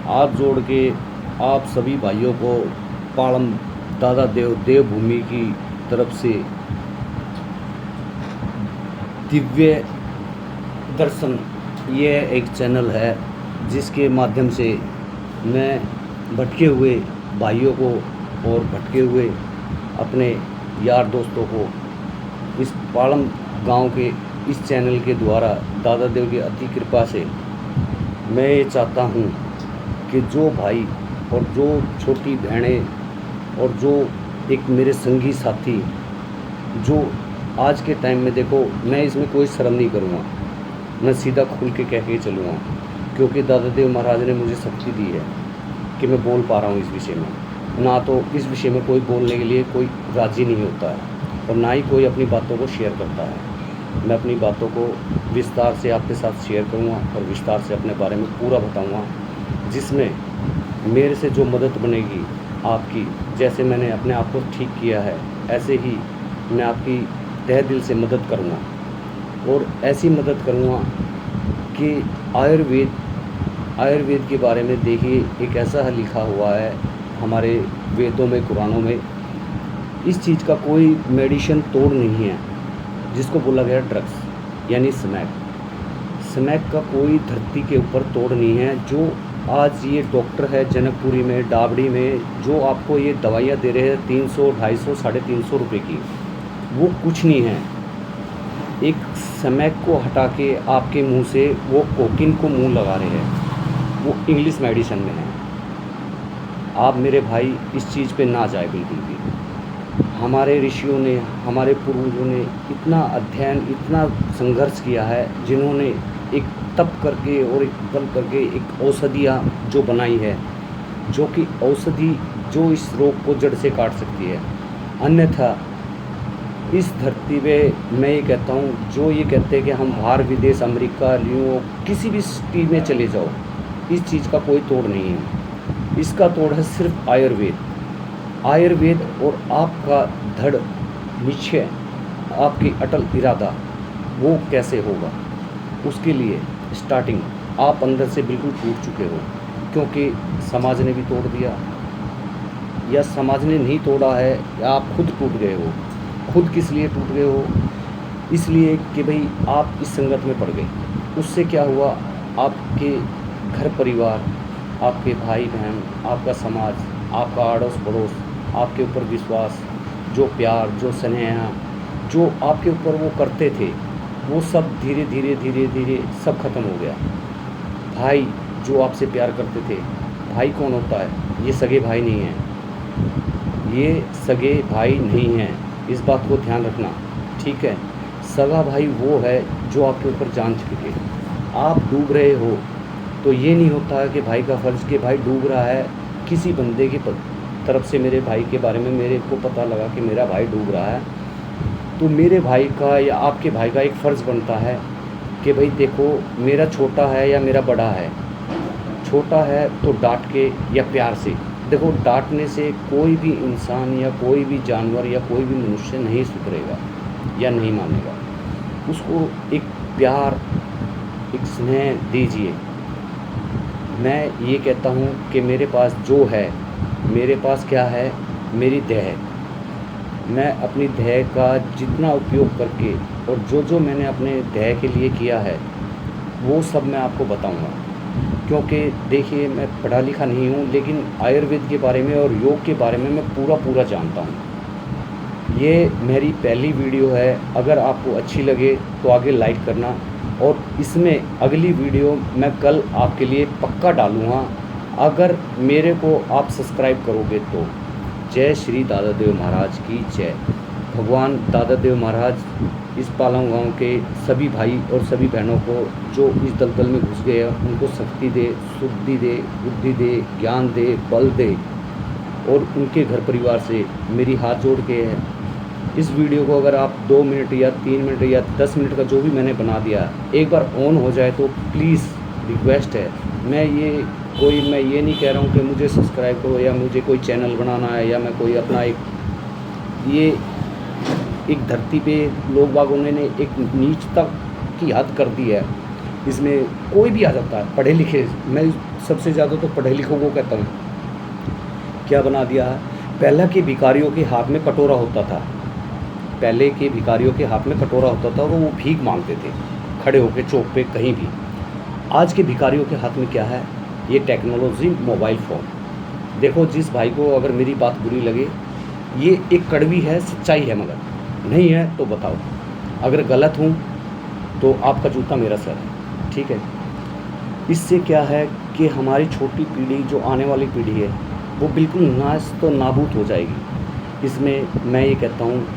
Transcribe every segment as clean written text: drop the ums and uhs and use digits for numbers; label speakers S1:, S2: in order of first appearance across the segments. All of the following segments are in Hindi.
S1: हाथ जोड़ के आप सभी भाइयों को पालम दादा देवभूमि की तरफ से दिव्य दर्शन, ये एक चैनल है जिसके माध्यम से मैं भटके हुए भाइयों को और भटके हुए अपने यार दोस्तों को इस पालम गांव के इस चैनल के द्वारा दादा देव की अति कृपा से मैं ये चाहता हूँ कि जो भाई और जो छोटी बहनें और जो एक मेरे संगी साथी जो आज के टाइम में, देखो मैं इसमें कोई शर्म नहीं करूँगा, मैं सीधा खुल के कह के चलूँगा, क्योंकि दादा देव महाराज ने मुझे शक्ति दी है कि मैं बोल पा रहा हूँ इस विषय में। ना तो इस विषय में कोई बोलने के लिए कोई राज़ी नहीं होता है और ना ही कोई अपनी बातों को शेयर करता है। मैं अपनी बातों को विस्तार से आपके साथ शेयर करूँगा और विस्तार से अपने बारे में पूरा बताऊँगा, जिसमें मेरे से जो मदद बनेगी आपकी, जैसे मैंने अपने आप को ठीक किया है ऐसे ही मैं आपकी तहे दिल से मदद करूँगा। और ऐसी मदद करूँगा कि आयुर्वेद के बारे में देखिए, एक ऐसा लिखा हुआ है हमारे वेदों में, कुरानों में, इस चीज़ का कोई मेडिसिन तोड़ नहीं है जिसको बोला गया ड्रग्स यानी स्मैक का कोई धरती के ऊपर तोड़ नहीं है। जो आज ये डॉक्टर है जनकपुरी में, डाबड़ी में, जो आपको ये दवाइयाँ दे रहे हैं 300, 250, 350 रुपये की, वो कुछ नहीं है। एक स्मैक को हटा के आपके मुंह से वो कोकीन को मुंह लगा रहे हैं, वो इंग्लिश मेडिसिन में है। आप मेरे भाई इस चीज़ पे ना जाए बिल्कुल भी। हमारे ऋषियों ने, हमारे पूर्वजों ने इतना अध्ययन, इतना संघर्ष किया है, जिन्होंने एक तप करके और एक बल करके एक औषधियाँ जो बनाई है, जो कि औषधि जो इस रोग को जड़ से काट सकती है। अन्यथा इस धरती पे मैं ये कहता हूँ, जो ये कहते हैं कि हम बाहर विदेश, अमेरिका, ल्यूं, किसी भी सिटी में चले जाओ, इस चीज़ का कोई तोड़ नहीं है। इसका तोड़ है सिर्फ आयुर्वेद और आपका दृढ़ निश्चय, आपकी अटल इरादा, वो कैसे होगा। उसके लिए स्टार्टिंग आप अंदर से बिल्कुल टूट चुके हो, क्योंकि समाज ने भी तोड़ दिया, या समाज ने नहीं तोड़ा है, या आप खुद टूट गए हो। खुद किस लिए टूट गए हो? इसलिए कि भाई आप इस संगत में पड़ गए। उससे क्या हुआ, आपके घर परिवार, आपके भाई बहन, आपका समाज, आपका आड़ोस पड़ोस, आपके ऊपर विश्वास, जो प्यार, जो स्नेह, जो आपके ऊपर वो करते थे, वो सब धीरे धीरे सब ख़त्म हो गया। भाई जो आपसे प्यार करते थे, भाई कौन होता है? ये सगे भाई नहीं हैं, ये सगे भाई नहीं हैं, इस बात को ध्यान रखना, ठीक है। सगा भाई वो है जो आपके ऊपर जान छिड़के। आप डूब रहे हो तो ये नहीं होता है कि भाई का फ़र्ज़ कि भाई डूब रहा है, किसी बंदे की तरफ से मेरे भाई के बारे में मेरे को पता लगा कि मेरा भाई डूब रहा है, तो मेरे भाई का या आपके भाई का एक फ़र्ज़ बनता है कि भाई देखो, मेरा छोटा है या मेरा बड़ा है, छोटा है तो डांट के या प्यार से। देखो, डांटने से कोई भी इंसान या कोई भी जानवर या कोई भी मनुष्य नहीं सुधरेगा या नहीं मानेगा। उसको एक प्यार, एक स्नेह दीजिए। मैं ये कहता हूँ कि मेरे पास जो है, मेरे पास क्या है, मेरी देह। मैं अपनी देह का जितना उपयोग करके और जो मैंने अपने देह के लिए किया है, वो सब मैं आपको बताऊँगा। क्योंकि देखिए, मैं पढ़ा लिखा नहीं हूँ, लेकिन आयुर्वेद के बारे में और योग के बारे में मैं पूरा जानता हूँ। ये मेरी पहली वीडियो है। अगर आपको अच्छी लगे तो आगे लाइक करना, और इसमें अगली वीडियो मैं कल आपके लिए पक्का डालूँगा, अगर मेरे को आप सब्सक्राइब करोगे तो। जय श्री दादा देव महाराज की जय। भगवान दादा देव महाराज इस पालम गाँव के सभी भाई और सभी बहनों को जो इस दलदल में घुस गए हैं, उनको शक्ति दे, शुद्धि दे, बुद्धि दे, ज्ञान दे, बल दे। और उनके घर परिवार से मेरी हाथ जोड़ के है, इस वीडियो को अगर आप 2 मिनट या 3 मिनट या 10 मिनट का जो भी मैंने बना दिया, एक बार ऑन हो जाए तो प्लीज़ रिक्वेस्ट है। मैं ये नहीं कह रहा हूँ कि मुझे सब्सक्राइब करो या मुझे कोई चैनल बनाना है या मैं कोई अपना एक धरती पे लोग बागों ने एक नीच तक की हद कर दी है। इसमें कोई भी आ जाता है, पढ़े लिखे, मैं सबसे ज़्यादा तो पढ़े लिखों को कहता हूँ। क्या बना दिया है, पहले के भिखारियों के हाथ में कटोरा होता था, पहले के भिखारियों के हाथ में कटोरा होता था और वो भीख मांगते थे खड़े होकर चौक पे कहीं भी। आज के भिखारियों के हाथ में क्या है, ये टेक्नोलॉजी, मोबाइल फ़ोन। देखो, जिस भाई को अगर मेरी बात बुरी लगे, ये एक कड़वी है, सच्चाई है, मगर नहीं है तो बताओ। अगर गलत हूँ तो आपका जूता मेरा सर है, ठीक है। इससे क्या है कि हमारी छोटी पीढ़ी, जो आने वाली पीढ़ी है, वो बिल्कुल नाश तो नाबूद हो जाएगी। इसमें मैं ये कहता हूँ,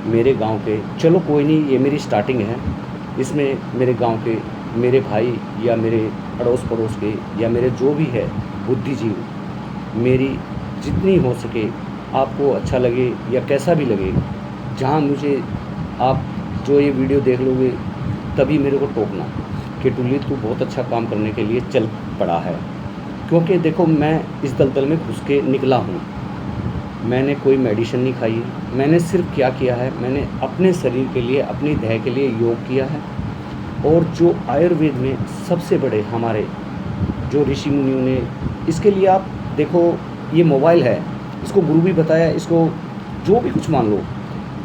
S1: मेरे गांव के, चलो कोई नहीं, ये मेरी स्टार्टिंग है, इसमें मेरे गांव के, मेरे भाई या मेरे अड़ोस पड़ोस के या मेरे जो भी है बुद्धिजीवी, मेरी जितनी हो सके, आपको अच्छा लगे या कैसा भी लगे, जहाँ मुझे आप जो ये वीडियो देख लोगे तभी मेरे को टोकना कि टुल्ली तू बहुत अच्छा काम करने के लिए चल पड़ा है। क्योंकि देखो, मैं इस दलदल में घुस के निकला हूँ, मैंने कोई मेडिसिन नहीं खाई है। मैंने सिर्फ क्या किया है, मैंने अपने शरीर के लिए, अपनी देह के लिए योग किया है। और जो आयुर्वेद में सबसे बड़े हमारे जो ऋषि मुनियों ने, इसके लिए आप देखो, ये मोबाइल है, इसको गुरु भी बताया, इसको जो भी कुछ मान लो,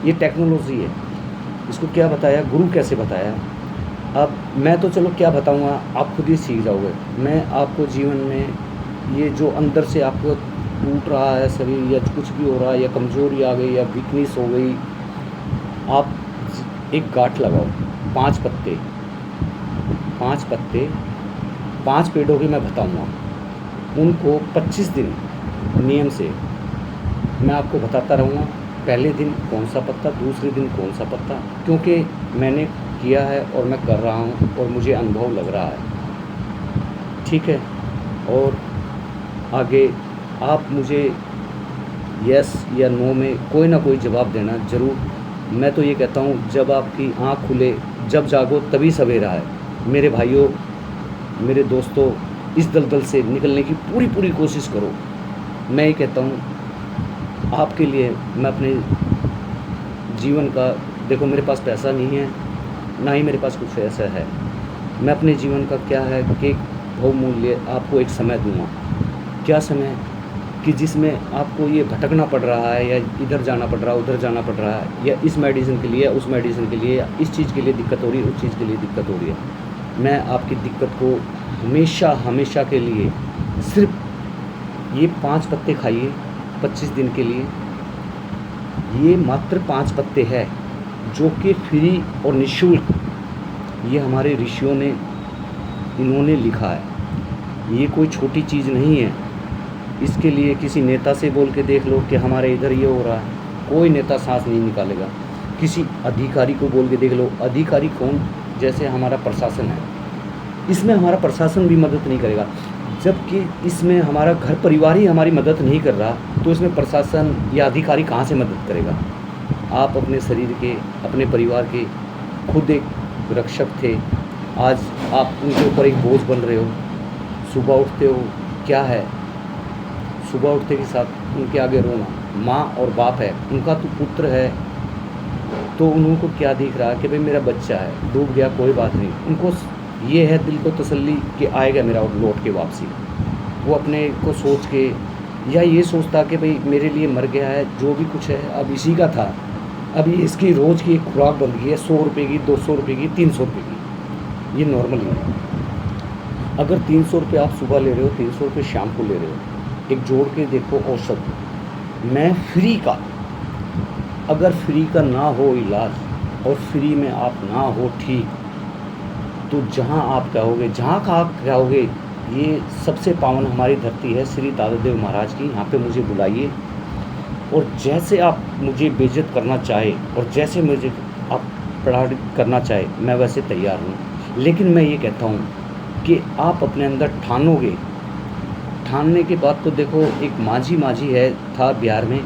S1: ये टेक्नोलॉजी है, इसको क्या बताया, गुरु कैसे बताया। अब मैं तो चलो क्या बताऊंगा, आप खुद ही सीख जाओगे। मैं आपको जीवन में ये जो अंदर से आपको टूट रहा है शरीर, या कुछ भी हो रहा है, या कमज़ोरी आ गई, या वीकनेस हो गई, आप एक गांठ लगाओ, 5 पत्ते, 5 पेड़ों की मैं बताऊंगा, उनको 25 दिन नियम से मैं आपको बताता रहूँगा। पहले दिन कौन सा पत्ता, दूसरे दिन कौन सा पत्ता, क्योंकि मैंने किया है और मैं कर रहा हूँ और मुझे अनुभव लग रहा है, ठीक है। और आगे आप मुझे यस या नो में कोई ना कोई जवाब देना ज़रूर। मैं तो ये कहता हूँ, जब आपकी आँख खुले, जब जागो तभी सवेरा है। मेरे भाइयों, मेरे दोस्तों, इस दलदल से निकलने की पूरी कोशिश करो। मैं ये कहता हूँ आपके लिए, मैं अपने जीवन का, देखो मेरे पास पैसा नहीं है, ना ही मेरे पास कुछ ऐसा है, मैं अपने जीवन का क्या है कि बहुमूल्य आपको एक समय दूंगा। क्या समय कि जिसमें आपको ये भटकना पड़ रहा है, या इधर जाना पड़ रहा है, उधर जाना पड़ रहा है, या इस मेडिसिन के लिए, उस मेडिसिन के लिए, या इस चीज़ के लिए दिक्कत हो रही है, उस चीज़ के लिए दिक्कत हो रही है। मैं आपकी दिक्कत को हमेशा के लिए सिर्फ ये 5 पत्ते खाइए 25 दिन के लिए। ये मात्र 5 पत्ते हैं, जो कि फ्री और निःशुल्क, ये हमारे ऋषियों ने, इन्होंने लिखा है। ये कोई छोटी चीज़ नहीं है। इसके लिए किसी नेता से बोल के देख लो कि हमारे इधर ये हो रहा है, कोई नेता सांस नहीं निकालेगा। किसी अधिकारी को बोल के देख लो, अधिकारी कौन, जैसे हमारा प्रशासन है, इसमें हमारा प्रशासन भी मदद नहीं करेगा। जबकि इसमें हमारा घर परिवार ही हमारी मदद नहीं कर रहा, तो इसमें प्रशासन या अधिकारी कहाँ से मदद करेगा। आप अपने शरीर के, अपने परिवार के खुद एक रक्षक थे, आज आप उनके ऊपर एक बोझ बन रहे हो। सुबह उठते हो, क्या है, सुबह उठते के साथ उनके आगे रोना। माँ और बाप है, उनका तो पुत्र है, तो उनको क्या दिख रहा है कि भाई मेरा बच्चा है, डूब गया कोई बात नहीं। उनको ये है दिल को तसल्ली कि आएगा मेरा लौट के वापसी। वो अपने को सोच के, या ये सोचता कि भाई मेरे लिए मर गया है, जो भी कुछ है अब इसी का था, अभी इसकी रोज़ की एक खुराक बन गई है 100 रुपये की, 200 रुपये की, 300 रुपये की। ये नॉर्मल है। अगर 300 रुपये आप सुबह ले रहे हो, 300 रुपये शाम को ले रहे हो, एक जोड़ के देखो औसत। मैं फ्री का, अगर फ्री का ना हो इलाज और फ्री में आप ना हो ठीक, तो जहाँ आप कहोगे, जहाँ का आप कहोगे, ये सबसे पावन हमारी धरती है श्री दादादेव महाराज की, यहाँ पे मुझे बुलाइए। और जैसे आप मुझे बेइज्जत करना चाहे और जैसे मुझे आप प्रताड़ित करना चाहे, मैं वैसे तैयार हूँ। लेकिन मैं ये कहता हूँ कि आप अपने अंदर ठानोगे। ठानने के बाद तो देखो, एक माझी है था बिहार में,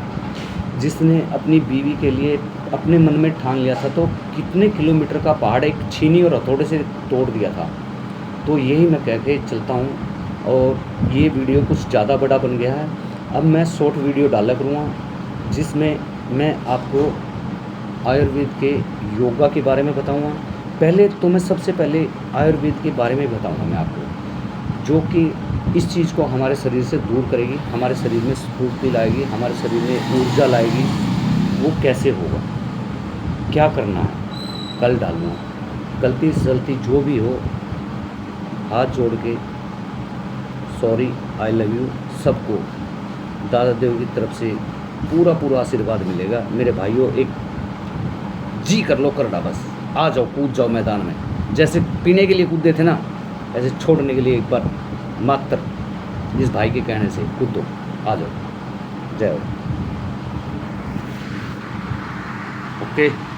S1: जिसने अपनी बीवी के लिए अपने मन में ठान लिया था, तो कितने किलोमीटर का पहाड़ एक छीनी और हथौड़े से तोड़ दिया था। तो यही मैं कह के चलता हूँ। और ये वीडियो कुछ ज़्यादा बड़ा बन गया है, अब मैं शॉर्ट वीडियो डाला करूँगा, जिसमें मैं आपको आयुर्वेद के योगा के बारे में बताऊँगा, पहले तो मैं सबसे पहले आयुर्वेद के बारे में बताऊंगा मैं आपको, जो कि इस चीज़ को हमारे शरीर से दूर करेगी, हमारे शरीर में स्फूर्ति लाएगी, हमारे शरीर में ऊर्जा लाएगी। वो कैसे होगा, क्या करना है, कल डालूँगा। गलती सलती जो भी हो, हाथ जोड़ के सॉरी, आई लव यू सबको दादा देव की तरफ से पूरा पूरा आशीर्वाद मिलेगा। मेरे भाइयों, एक जी कर लो, कर डा बस, आ जाओ, कूद जाओ मैदान में। जैसे पीने के लिए कूदते थे ना, ऐसे छोड़ने के लिए एक बार मात्र इस भाई के कहने से कूद दो, आ जाओ। जय हो। ओके।